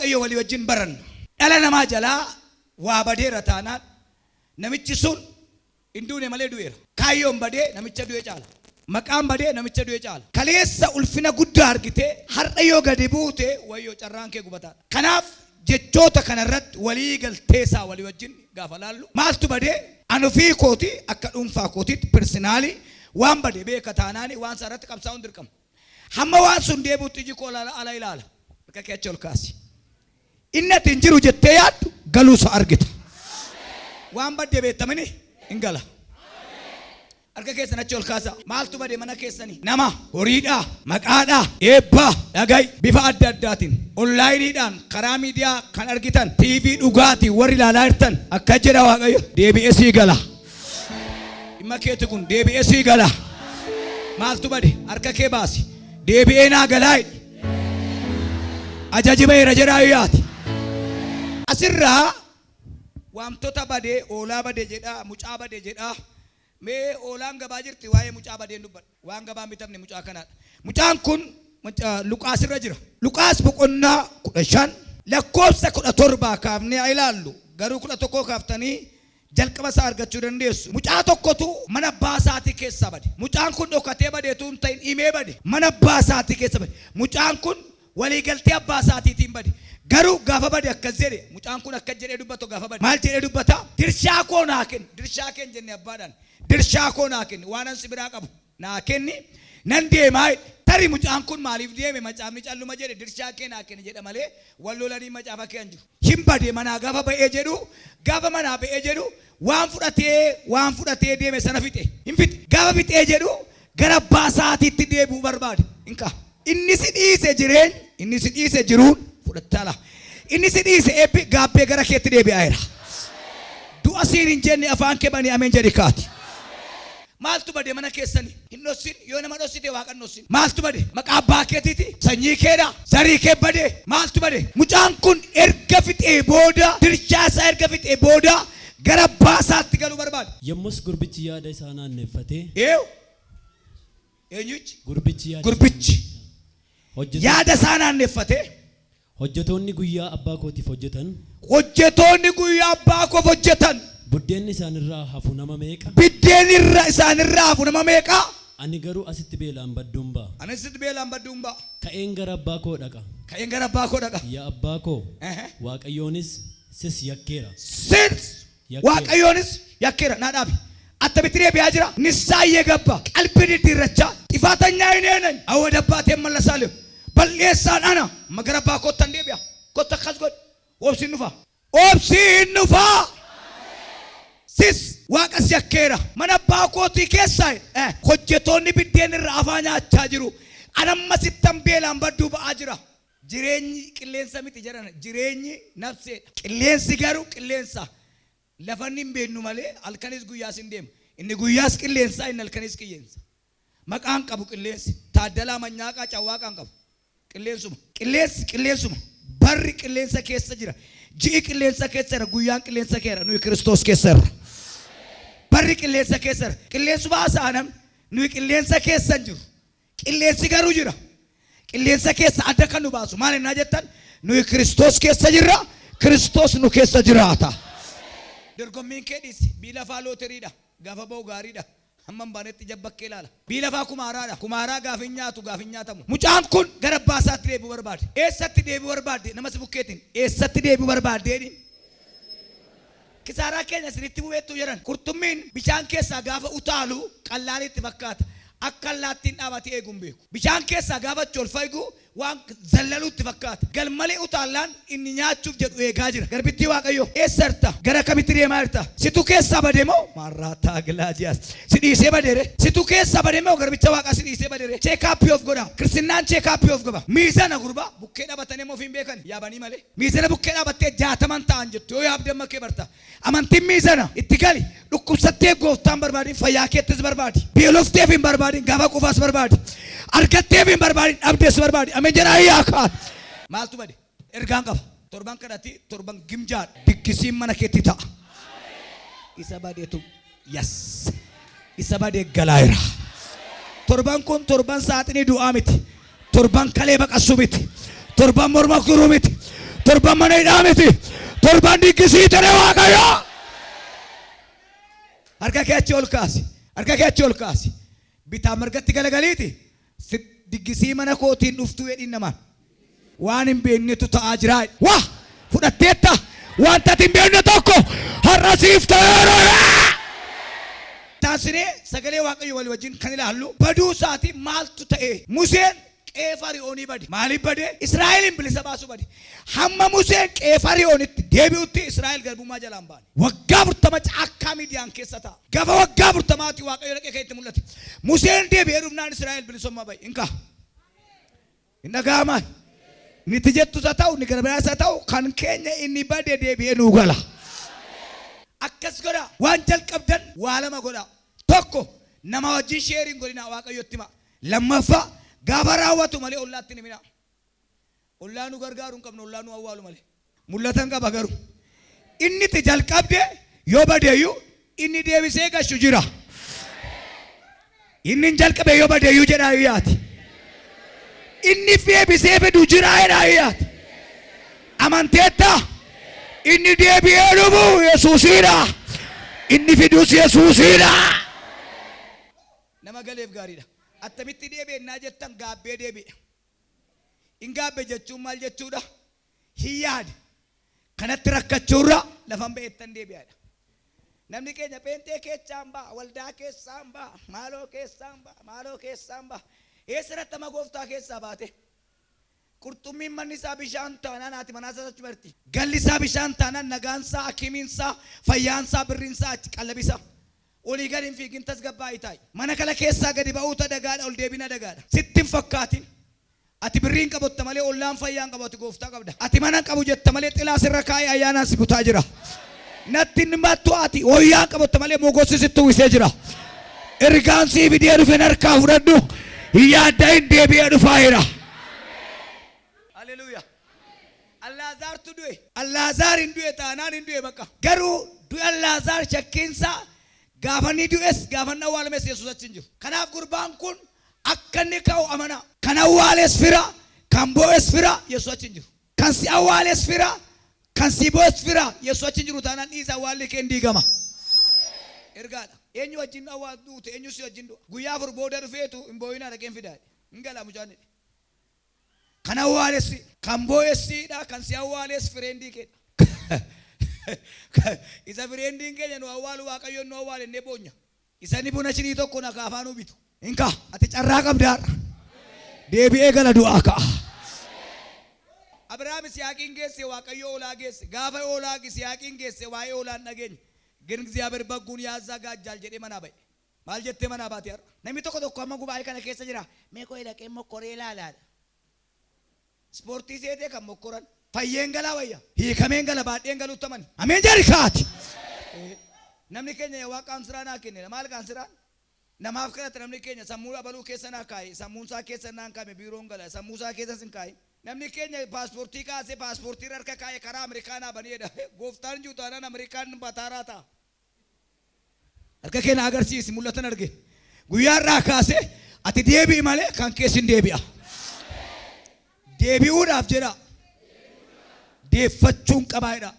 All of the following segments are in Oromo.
waaqayyo walii wajjin baranna. Dhala namaa jalaa waa badeera taanaan namichi sun hin duune malee du'eera. Kaayyoon badee namicha du'e caala. Maqaan badee namicha du'e caala. Kaleessa ulfina guddaa argitee har'a yoo gadi buute wayyoo carraan kee gubataadha. Kanaaf jechoota kanarratti walii galteessaa walii wajjin gaafa laallu maaltu badee anu fi kooti akka dhuunfaa kootiitti personaalii waan badee beeka taanaani waan sarratti qabsaa'uun dirqama. Hamma waan sun deebuutti iji koo ala ilaala. Akka keecha ol kaasi. Inni ati hin jiru jettee yaaddu galuusa argita. Waan badee beektamini hin gala. Harka keessan achi ol kaasa. Maaltu badee mana keessanii? Nama, horiidhaa, maqaadhaa, eebbaa, dhaga'i bifa adda addaatiin onlaayiniidhaan karaa miidiyaa kan argitan TV dhugaatii warri ilaalaa jirtan akka jedha Waaqayyo deebi'ee sii gala. Dhimma keetu kun deebi'ee sii gala. Maaltu badee? Harka kee baasi. Deebi'ee naa galaa. Ajaji baheera jedhaa yaati. Asirraa waamtota badee, oolaa badee jedhaa, mucaa badee jedhaa. Mee oolaan gabaa jirti waa'ee mucaa badeen dubbadha. Waan gabaan bitamne mucaa kanaadha. Mucaan kun Luqaas irra jira. Luqaas boqonnaa 15 lakkoofsa 17 kaafnee haa ilaallu. Garuu 11 kaaftanii jalqaba isaa argachuu dandeessu. Mucaa tokkotu mana abbaa isaatii keessa bade. Mucaan kun dhokatee badeetu hin ta'in himee bade. Mana abbaa isaatii keessa bade. Mucaan kun waliigaltee abbaa isaatiitiin bade. Garuu gaafa bade akkas jedhe. Mucaan kun akkas jedhee dubbatu gaafa bade. Maal jedhee dubbata? Dirshaa koo naa kenni. Dirshaa keen jenne abbaadhaan. Dirshaa koo naa kenni. Waan ansi biraa qabu naa kenni. Nan deemaa tarii mucaan kun maaliif deeme macaafni calluma jedhe dirshaa kee naa kenni jedha malee wal lolanii macaafa kee hin jiru. Hin bade manaa gaafa ba'ee jedhu gaafa manaa ba'ee jedhu waan fudhatee deeme sana fixe. Hin fixe. Gaafa fixee jedhu gara abbaa isaatiitti deebi'uu barbaade. Inka. Inni si dhiise jireenya, inni si dhiise jiruun fudhattaala. Inni si dhiise eebbi gaabbee gara keetti deebi'aera. Du'a siin hin jenne afaan kee banii ameen jedhi kaati. Maaltu bade mana keessanii? Hin dhossin yoo nama dhossite waaqan dhossin. Maaltu bade? Maqaa abbaa keetiiti. Sanyii keedha. Zarii kee bade. Maaltu bade? Mucaan kun erga fixee booda dirshaa isaa erga fixee booda gara abbaa isaatti galuu barbaade. Yommus gurbichi yaada isaa naanneeffatee. Eenyuchi? Gurbichi yaada isaa naanneeffatee. Hojjetoonni guyyaa abbaa kootiif hojjetan. Hojjetoonni guyyaa abbaa koof hojjetan. Buddeenni isaanirraa hafu nama meeqa? Buddeenni isaanirraa hafu nama meeqa? Ani garuu asitti beelaan badduun ba'a. Ka'een gara abbaa koo dhaqa. Yaa abbaa koo Waaqayyoonis sis yakkeera. Waaqayyoonis yakkeera. Naa dhaabi. Attamitti deebi'aa jira? Nisaayyee gabba. Qalbiin diddiirrachaa. Xifaatanyaa hin eenan. Awwaada abbaateen mallasaalee. Balleessaan ana magara abbaa kottan deebi'a. Kotta akkas godhe. Oobsiin dhufaa. Oobsiin dhufaa. Sis waaqas yakkeera. Mana abbaa kootii keessaa hojjetoonni biddeen irra afaan nyaachaa jiru. Anamma sittan beelaan badduu ba'aa jira. Jireenyi qilleensa miti jedhan. Jireenyi nafseedha. Qilleensi garuu qilleensa. Lafanni hin beeknu malee halkanis guyyaas hin deemu. Inni guyyaas qilleensaa inni halkanis qilleensa. Maqaan qabu qilleensi. Taaddalaa Manyaaqaa Cawwaaqaan qabu. Qilleensuma. Barri qilleensa keessa jira. Ji'i qilleensa keessa jira. Guyyaan qilleensa keessa nuyi Kiristoos keessa jira. Barri qilleensa keessa jira. Qilleensuma haasa'an nuyi qilleensa keessa jiru. Qilleensi garuu jira. Qilleensa keessa adda kan nu baasu. Maal innaa jettan? Nuyi Kiristoos keessa jirra. Kiristoos nu keessa jiraata. Dorgommiin kee dhiisi. Bii lafaa looteriidha. Gaafa ba'u gaariidha. Hamman baanetti jabbakkee ilaala. Bii lafaa kumaaraadha. Kumaaraa gaafin nyaatu gaafin nyaatamu. Mucaan kun gara abbaa isaatti deebi'uu barbaade. Eessatti deebi'uu barbaade? Nama si bukkeetiin. Eessatti deebi'uu barbaaddeeni? Kisaaraa keenya sinitti bu'eettuu jedhan. Qurxummiin bishaan keessaa gaafa utaalu qallaanitti fakkaata. Akka allaattiin dhaabatee eeguun beeku. Bishaan keessaa gaafa colfa eegu waan zallaluutti fakkaata. Galmalee utaallaan inni nyaachuuf jedhu eegaa jira. Garbittii Waaqayyo eessa jirta? Gara kamitti deemaa jirta? Situ keessaa bade moo? Maarraataa Gilaajiyaas. Si dhiisee badeere? Situ keessaa bade moo garbicha Waaqaa si dhiisee badeere? Cheekaappii of godha. Kirsinnaan cheekaappii of godha. Miizana gurbaa bukkee dhabatanii moo ofiin beekan? Yaabanii malee. Miizana bukkee dhabattee 60 ta'an jettu yoo yaabdan makkee barta. Amantiin miizana itti gali. Dhukkubsattee gooftaan barbaadin fayyaa keettis barbaadi. Beelofteef hin barbaadin gaafa qofaas barbaadi. Argatteef hin barbaadin dhabdees barbaadi. Ameen jedhaa yaakaan. Maaltu bade? Ergaan qaba. Torban kadhati torban gimjaa diggisiin mana keetti ta'a. Isa badeetu yes. Isa badee galaayira. Torban kun torban saaxinii du'aa miti. Torban kalee baqassu miti. Torban morma kuruu miti. torban mana hidhaa miti, torban diggisii ture Waaqayyo. Harka kee achi ol kaasi, harka kee achi ol kaasi. Bitaa margatti galagaliiti. Diggisii mana kootiin dhuftuu jedhin namaan. Waan hin beeknetu ta'aa jira. Waa fudhatteetta wanta ati hin beekne tokko har'a siif ta'eera. Taasisee sagalee Waaqayyo walii wajjin kan ilaallu baduu isaati maaltu ta'e. Museen Qeefari'oonii bade. Maaliif bade? Israa'elin bilisa baasuu bade. Hamma Museen Qeefari'oonitti deebi'utti Israa'el garbummaa jalaan baane. Waggaa 40 caakkaa Midiyaan keessa ta'a. Gafa waggaa 40 Waaqayyo dhaqee kan itti mul'ate. Museen deebi'ee dhufnaan Israa'el bilisummaa bahe. Inka. Hin dhaga'amaa. Ni tijettu isa ta'u, ni garbaraa isa ta'u, kan keenya inni bade deebi'ee nuu gala. Akkas godha. Waan jalqabdan waa lama godha. Tokko nama wajjin sheeriin godhina Waaqayyotti hima. Lammaffaa gaafa raawwatu malee ollaatti ni mina. Ollaa nu gargaaru hin qabnu, ollaa nu awwaalu malee. Mul'atan qaba garuu. Inni ti jalqabde yoo badeeyyuu inni deebisee gashu jira. Inni hin jalqabe yoo badeeyyuu jedhaa yaati. Inni deebisee fidu jira jedhaa yaati. Amanteetta inni deebi'ee dhufu Yesuusiidha. Inni fidus Yesuusiidha. Nama galeef gaariidha. Attamitti deebi'e naa jettan gaabbee deebi'e. In gaabbe jechuun maal jechuudha? Hin yaade. Kanatti rakkachuurra lafan ba'eettan deebi'aadha. Namni keenya pheenxee keessaan ba'a, waldaa keessaan ba'a, maaloo keessaan ba'a, maaloo keessaan ba'a. Eessatti ama gooftaa keessaa baate? Qurxummiin manni isaa bishaan taanaan haati manaa isaa achi barti. Galli isaa bishaan taanaan nagaan isaa, hakimiin isaa, fayyaan isaa, birriin isaa achi qallabisa. Olii gadi hin fiigin tasgabbaa'ii taa'i. Mana kala keessaa gadi ba'uuta dagaadha, ol deebina dagaadha. Sitti hin fakkaatin. Ati birriin qabatta malee ollaan fayyaan qabatu gooftaa qabda. Ati mana qabu jetta malee xilaa sirra kaa'ee ayyaanaan si kutaa jira. Natti hin mattu ati hoyyaan qabatta malee mogossi sitti uwwisee jira. Ergaan sii fidee dhufe harkaa fudhadhu. Yaadda hin deebi'ee dhufaa jira. Haleluuyaa. Allaazaartu du'e. Allaazaar hin du'e taanaan hin du'e bakka. Garuu du'e Allaazaar shakkiinsaa gaafa ni du'es gaafa inni awwaalames Yesuus achi hin jiru. Kanaaf gurbaan kun akka inni ka'u amana. Kan awwaales fira, kan bo'es fira, Yesuus achi hin jiru. Kan si awwaales fira, kan si bo'es fira, Yesuus achi hin jiru taanaan dhiisa awwaalli kee hin diigama. Ergaadha. Eenyu wajjin awwaal duute, eenyu si wajjin du'a. Guyyaa afur booda dhufeetu hin boo'inaa dhaqeen fidaadhe. Hin galaa mucaan. Kan awwaalessi, kan bo'essiidha, kan si awwaales fireendii keedha. Isa fireendiin keenya nu awwaalu Waaqayyoon nu awwaale innee boonya. Isa ni buna shinii tokko na kaafaan bitu. Inka ati carraa qabdaadha. Deebi'ee gala du'aa ka'a. Abrahaam Isiyaaqiin geesse Waaqayyo oolaa geesse. Gaafa oolaa Isiyaaqiin geesse waa'ee oolaan dhageenya. ግን እግዚአብሔር በጉን ያዘጋጃል ጀዴ መና በይ ማል ጀቴ መና ባት ያር ነሚ tokko tokko amma gubaa'ee kana keessa jira mee koo ilaqee mokkoree ilaalaadha ispoortii seetee kan mokkoran fayyeen galaa wayya hiikameen gala baadheen galuu taman ameen jarikaati namni keenya waaqaan siraanaa kenne maal kan siraan namaaf kanatti namni keenya sammuu abaluu keessa naa kaa'e sammuun isaa keessa naan kaa'e biiroon gala sammuu isaa keessa sin kaa'e namni keenya paaspoortii kaasee paaspoortii harka kaa'e karaa Ameerikaanaa baneedha gooftaan juutaanaan Ameerikaan bataaraa ta'a. Harka keenya agarsiisi mul'atan arge. Guyyaa irraa kaasee ati deebi'i malee kan keessin deebi'a. Deebi'uudhaaf jedha. Deeffachuun qabaayidha.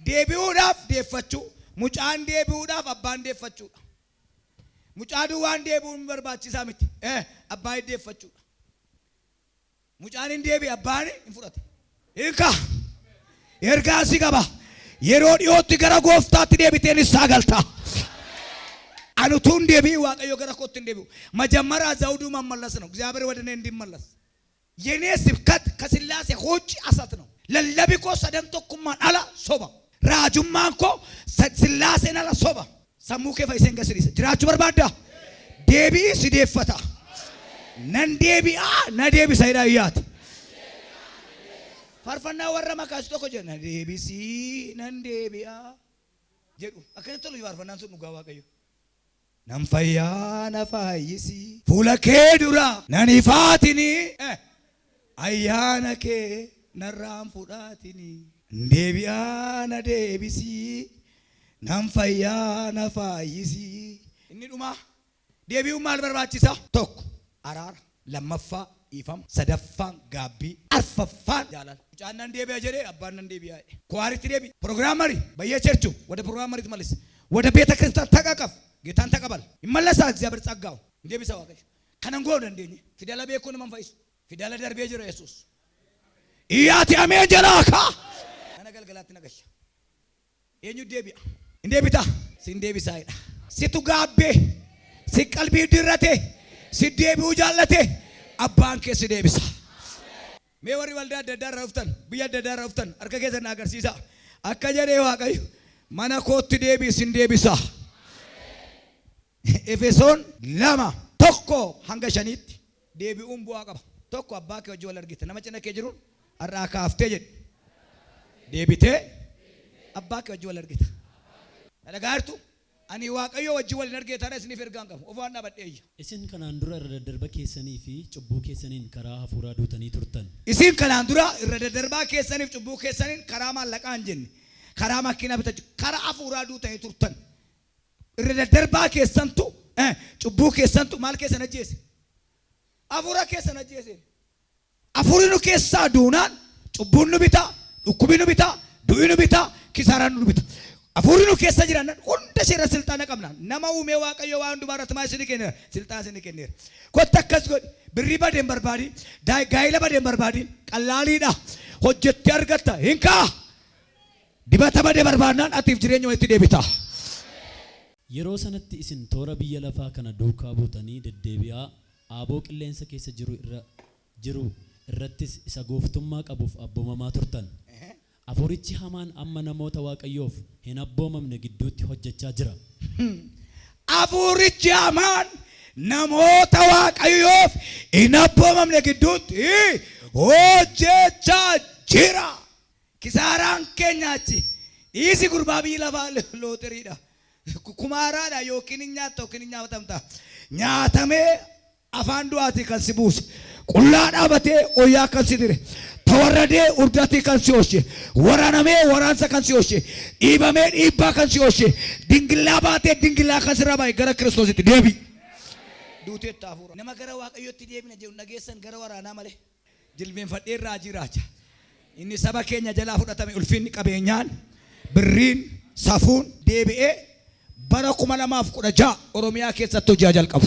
Deebi'uudhaaf deeffachuu. Mucaan deebi'uudhaaf abbaan deeffachuudha. Mucaan waan deebi'uun barbaachisaa miti. Abbaan deeffachuudha. Mucaan hin deebi'e abbaan hin fudhate. Hiika. Ergaan si qaba. Yeroo dhiyootti gara gooftaatti deebiteen isaa galta. Anutuun deebi'i Waaqayyo gara kootti hin deebi'u. Majammara ዘውዱ መመለስ ነው። እግዚአብሔር ወደ እኔ እንዲመለስ የኔ ስብከት ከስላሴ ውጭ አሳት ነው። ለለቢኮ ሰደንቶኩማን አላ ሶባ ራጁማን ኮ ስላሴን አላ ሶባ ሰሙ ከፈይሰን ገስሪስ ጅራቹ በርባዳ deebi'i si deeffata. Nan deebi'a na deebisa hidhaayyaati. Faarfannaa warra makaas tokko jenna deebisii nan deebi'a jedhu akkanatti tolu faarfannaan sun dhugaa Waaqayyo. Nan fayyaa na fayyisi fuula kee dura nan ifaatini ayyaana kee narraan fudhaatini deebi'a na deebisii nan fayyaa na fayyisi. Inni dhuma deebi'uun maal barbaachisa? Tokko araara, lammaffaa ifam sadaffaan gaabbii arfaffaan jaalala mucaan nan deebi'a jedhee abbaan nan deebi'a kuwaaritti deebi programmari bayya ቸርቹ ወደ ፕሮግራመሪ ትመልስ ወደ ቤተ ክርስቲያን ተቃቀፍ ጌታን ተቀበል ይመለሳል እግዚአብሔር ጸጋው እንዴ ቢሰዋ ከሽ ከነንጎ እንደኝ ፊደለ ቤኩን መንፈስ ፊደለ ደርቤ ጅሮ ኢየሱስ ኢያቲ አሜን ጀላካ አነገልገላት ነገሽ የኙ ዴቢያ እንዴ ቢታ ሲንዴ ቢሳይዳ ሲቱ ጋቤ ሲቀልቢ ድረቴ ሲዴቢው ጃለቴ አባን ከስ ዴቢሳ ሜወሪ ወልዳ ደዳረፍተን ብያ ደዳረፍተን አርከ ከዘና አገርሲሳ አከጀሬ ዋቀዩ ማናኮት ዴቢ ሲንዴቢሳ ኤፌሶን ለማ ቶኮ ሃንገሸኒት ዴቢኡን ቡአ ቀባ ቶኮ አባከ ወጅ ወለርጊት ነመጨነ ከጅሩን አራካ አፍቴ ጀድ ዴቢቴ አባከ ወጅ ወለርጊት አለጋርቱ ani waaqayyo wajji wal nargeetana isiniif ergaan qabu ofaanna badheeyya isin kanaan dura irra daddarba keessanii fi cubbuu keessaniin karaa hafuuraa duutanii turtan isin kanaan dura irra daddarbaa keessaniif cubbuu keessaniin karaa maallaqaa hin jenne karaa makiinaa bitachu karaa hafuuraa duutanii turtan irra daddarbaa keessantu cubbuu keessantu maal keessan ajjeese hafuura keessan ajjeese hafuurri nu keessaa duunaan cubbuun nu bitaa dhukkubi nu bitaa du'i nu bitaa kisaaraan nu bitaa አፉሪኑ ከሰ ጅራና ሁንደ ሲራ ስልጣን ቀምና ነማው ሜዋቀዮ ዋንዱ ባራት ማሽኒ ከነ ስልጣን ስኒ ከነ ኮተከስ ጎ ብሪ በደም በርባዲ ዳይ ጋይለ በደም በርባዲ ቀላሊዳ ሆጀት ያርገታ እንካ ዲባታ በደም በርባናን አቲፍ ጅሬኞ ወቲ ዴቢታ yeroo sanatti isin toora biyya lafaa kana duukaa buutanii deddeebi'aa aaboo qilleensa keessa jiru irrattis isa gooftummaa qabuuf abboomamaa turtan afurichi hamaan amma namoota waaqayyoof hin abboomamne gidduutti hojjechaa jira afurichi hamaan namoota waaqayyoof hin abboomamne gidduutti hojjechaa jira kisaaraan keenyaachi dhiisi gurbaa biyya lafaa looteriidha kumaaraadha yookiin nyaatamta nyaatamee afaan du'aatii kan si buuse qullaa dhaabatee oyyaa kan si dire ተወረደ ውርደት ከንሲዮሽ ወራናሜ ወራንሰ ከንሲዮሽ ኢባሜ ኢባ ከንሲዮሽ ድንግላ ባቴ ድንግላ ከንስራባይ ገረ ክርስቶስ ዲቢ ዱቴ ታፉራ ነመገረ ዋቀዮት ዲቢ ነጀ ነገሰን ገረ ወራና ማለ ጅልቤን ፈዴራ ጂራቻ ኢኒ ሰባከኛ ጀላ ፍዳተሜ ኡልፊን ቀበኛን ብሪን ሳፉን ዴቢኤ በረኩማ ለማፍ ቁደጃ ኦሮሚያ ከሰቶ ጃጃል ቀፉ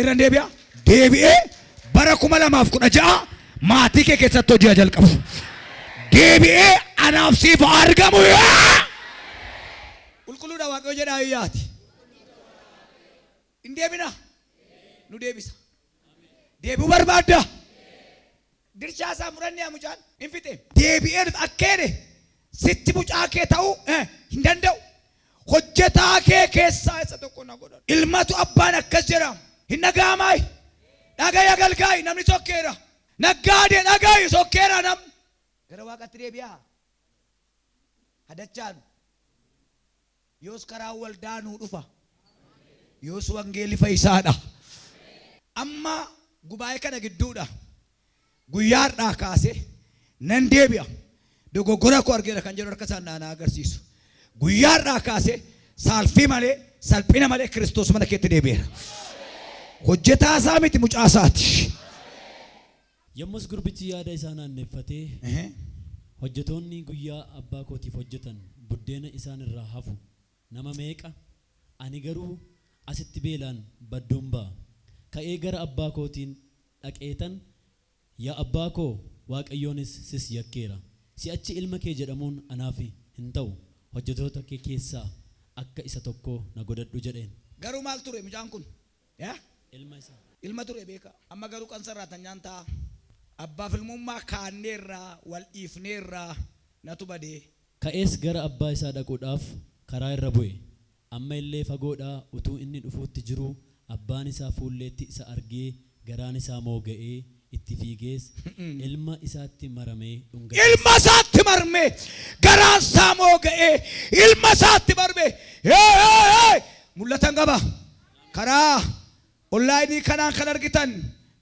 ኢረን ዴቢያ ዴቢኤ በረኩማ ለማፍ ቁደጃ maatii kee keessatti hojii jalqabu deebi'ee anaaf siif argamu qulqulluudha waaqayyo jedhaa iyyaati hin deebina nu deebisa deebi'uu barbaadda dirshaa isaa fudhannee mucaan hin fixe deebi'ee akkeene sitti mucaa kee ta'uu hin danda'u hojjetaa kee keessaa isa tokko na godhan ilmatu abbaan akkas jedhamu hin dhaga'amaay dhagaya galgaay namni tokkeedha naggaade dhagaay sokkeera nam gara waaqatti deebi'a hadachaan yoos karaa waldaa nuu dhufa yoos wangeelli fayyisaadha amma gubaa'ee kana gidduudha guyyaadhaa kaase nan deebi'a dogoggora koo argeera kan jedhu harka isaan naanaa agarsiisu guyyaadhaa kaase saalfii malee salphina malee kiristoos mana keetti deebi'eera hojjetaa isaa miti mucaa isaati yommus gurbichi yaada isaa naanneeffatee hojjetoonni guyyaa abbaa kootiif hojjetan buddeena isaan irraa hafu nama meeqa ani garuu asitti beelaan badduun ba'a ka'ee gara abbaa kootiin dhaqeetan yaa abbaa koo waaqayyoonis sis yakkeera si'achi ilma kee jedhamuun anaaf hin ta'u hojjetoota kee keessaa akka isa tokko na godhadhu jedheen garuu maal ture mucaan kun ilma ture beeka amma garuu qansarraatan nyaantaa abbaa filmummaa kaanneerraa wal dhiifneerraa natu badee ka'ees gara abbaa isaa dhaquudhaaf karaa irra bu'e amma illee fagoodhaa utuu inni dhufuutti jiru abbaan isaa fuulleetti isa argee garaan isaa mooga'ee itti fiigees ilma isaatti marmee dhungate ilma isaatti marmee garaan isaa mooga'ee ilma isaatti marmee mul'atan qaba karaa onlaayinii kanaan kan argitan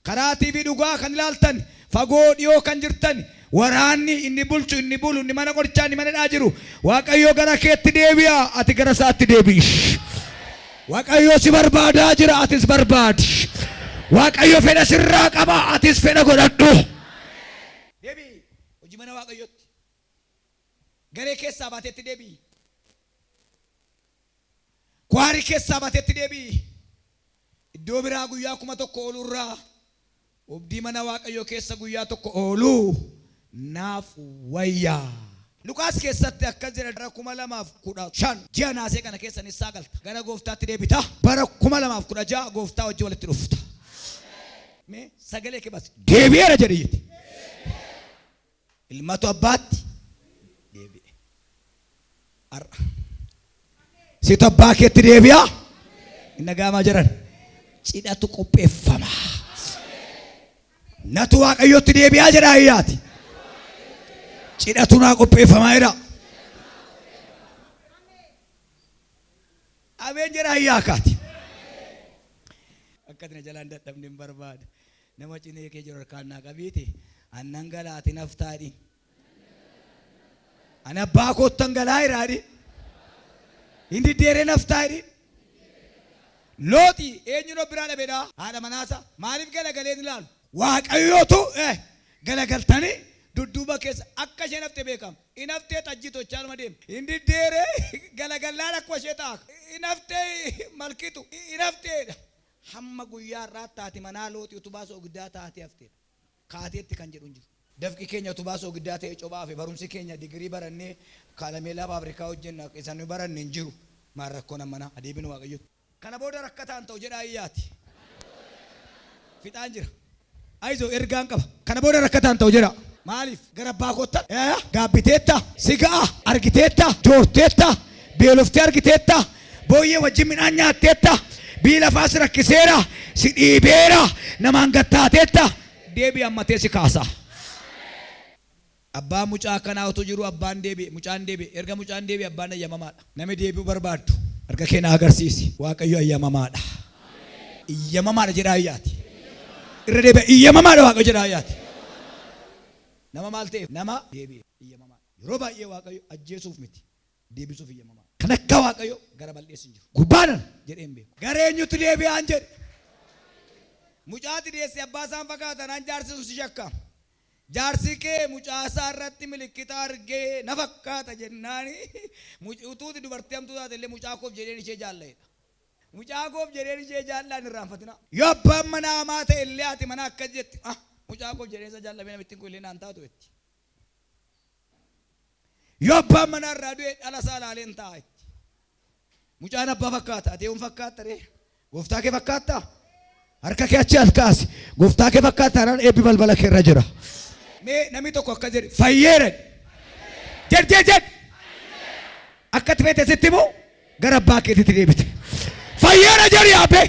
karaa TV dhugaa kan ilaaltan fagoo dhiyoo kan jirtan waraanni inni bulchu inni bulu inni mana qorichaa inni mana dhaajiru waaqayyo gara keetti deebi'a ati gara isaatti deebi'i waaqayyo si barbaadaa jira atis barbaadi waaqayyo fedha sirraa qaba atis fedha godhadhu. Deebii hojii mana waaqayyotti garee keessaa baatetti deebii kwaarii keessaa baatetti deebii iddoo biraa guyyaa 1,000 oolurraa obdii mana waaqayyo keessa guyyaa tokko ooluu naaf wayyaa. Luqaas keessatti akkas jedha bara 2015 ji'a naasee kana keessan isaa galta gara gooftaatti deebita bara 2016 gooftaa wajji walitti dhufta. Mee sagalee kee bas deebi'eera jedhiiti. Ilmatu abbaatti deebi'e. Arra situ abbaa keetti deebi'a. Inni gaamaa jiran cidhatu qopheeffama. Natu waaqayyotti deebi'aa jedha ayyaati. Cidhatu naa qopheeffamaa jira. Ameen jedha ayyaa kaati. Akkatina jalaan dadhabne hin barbaada. Nama cinee kee jiru harkaan naa qabiite annan galaati naftaadhi. Ani abbaa koottan galaa jiraadhi. Hindi deeree naftaadhi. Looti eenyuun biraa dhabeedha haadha manaasa maaliif galagalee ilaalu waaqayyootu galagaltanii dudduuba keessa akka isheen haftee beekama. In haftee tajjito chaalma deemu. Inni deeree galagalaan akkuma ishee ta'a. In haftee malkitu. In haftee hamma guyyaa irraa taati manaa lootii utubaa soogiddaa taatee haftee. Kaateetti kan jedhu hin jiru. Dafqi keenya utubaa soogiddaa ta'e cophaa fi barumsi keenya digirii barannee kaalameelaa Faabirikaa hojjenna isaan baranne hin jiru. Maal rakkoon ammanaa adeeminu waaqayyooti. Kana booda rakkataan ta'u jedha ayyaati. Fixaan jira. Ayizoo ergaan qaba. Kana booda rakkataan ta'u jedha. Maaliif gara abbaa koottan gaabbiteetta sigaa argiteetta joorteetta beeloftee argiteetta booyyee wajjin midhaan nyaatteetta bii lafaas rakkiseera si dhiibeera namaan gattaateetta deebii ammatee si kaasa. Abbaan mucaa akkanaa otoo jiru abbaan deebi'e mucaan deebi'e erga mucaan deebi'e abbaan ayyamamaadha. Namni deebi'uu barbaaddu harka kee na agarsiisi waaqayyo ayyamamaadha. Iyyamamaadha jedha ayyaati. Irra deebi'e iyyamamaadha waaqayyo jedha ayyaati. Nama maal ta'eef nama deebi'e iyyamamaa. Yeroo baay'ee waaqayyo ajjeesuuf miti deebisuuf iyyamamaa. Kan akka waaqayyo gara bal'eessu hin jiru. Gubbaanan jedhee hin beeku. Gara eenyutti deebi'aan jedhe. Mucaati deesse abbaa isaan fakkaatan an jaarsisuuf si shakka. Jaarsi kee mucaa isaa irratti milikkita argee na fakkaata jennaani utuuti dubartii hamtuu taate illee mucaa koof jedheen ishee jaalladha. Mucaa koof jedheen ishee jaalladha irraan fatina. Yoo abbaan manaa hamaa ta'e illee ati mana akka jetti. Mucaa koof jedheen isa jaalladha namittiin kun illee naan taatu jetti. Yoo abbaan manaa irraa du'e dhala isaa ilaaleen ta'a jetti. Mucaan abbaa fakkaata ati eewwan fakkaata ree gooftaa kee fakkaata harka kee achi as kaasi gooftaa kee fakkaata naan eebbi balbala kee irra jira. Mee namni tokko akka jedhe fayyeera jedh akka feete sitti moo gara abbaa keetitti deebite fayyeera jedhi yaabe.